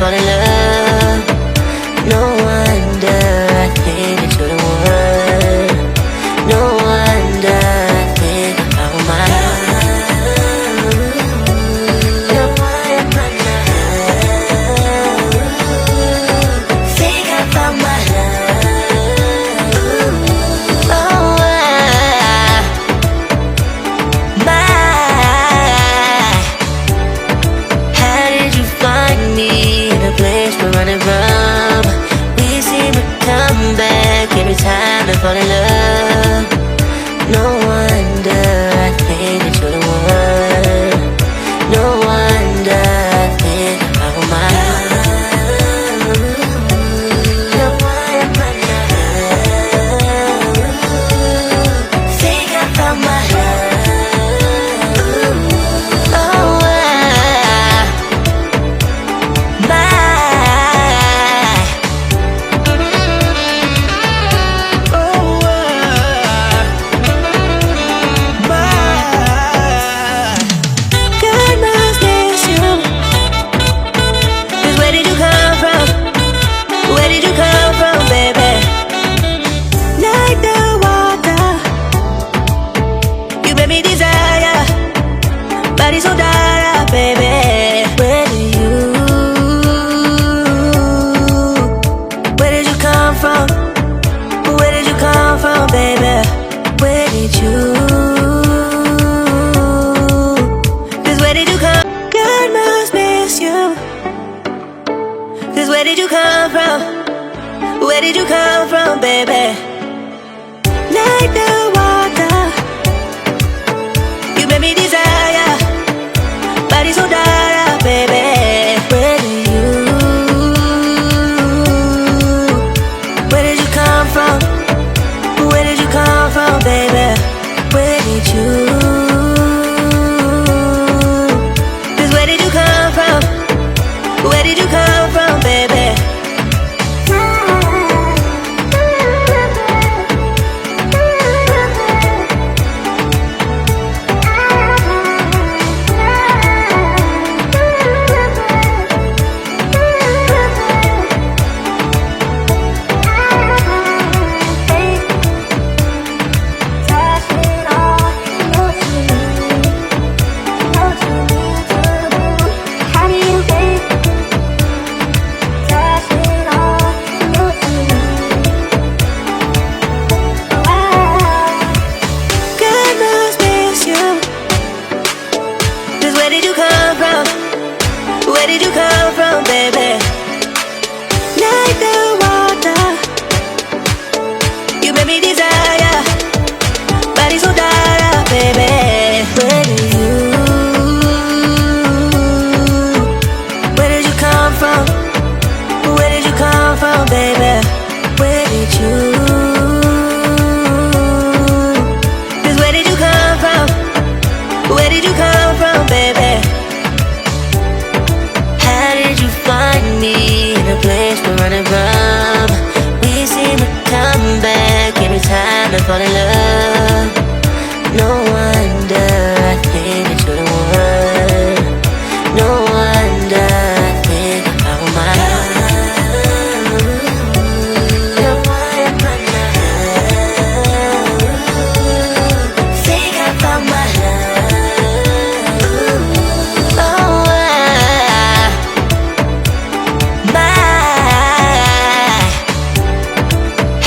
fall in love. No wonder I think that you're the one. No wonder I think I found my love. No wonder I think I found my love. Oh, how did you find me in a place we're running from? We seem to come back every time I fall in love. No wonder I think that you're the one. No wonder I think I found my love. No wonder I think I found my love. Oh, body so dark, baby. Where did you come from? Where did you come from, baby? Where did you? 'Cause where did you come? God must miss you. 'Cause where did you come from? Where did you come from, baby? Like the water, you made me desire. Body so dark, baby. Where did you? Where did you come from? Where did you come from, baby? Where did you? 'Cause where did you come from? Where did you come from, baby? Where did you come from? Where did you come from, baby? Like the water, you made me desire. Body so dark, baby. Where did you? Where did you come from? Where did you come from, baby? Where did you? 'Cause where did you come from? Where did you come from, baby? How did you find me in a place we're running from? We seem to come back every time I fall in love. No wonder I think that you're the one. No wonder I think I found my love. No wonder I think I found my love.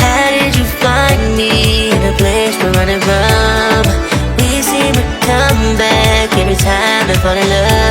How did you find me in a place we're running from? We seem to come back every time I fall in love.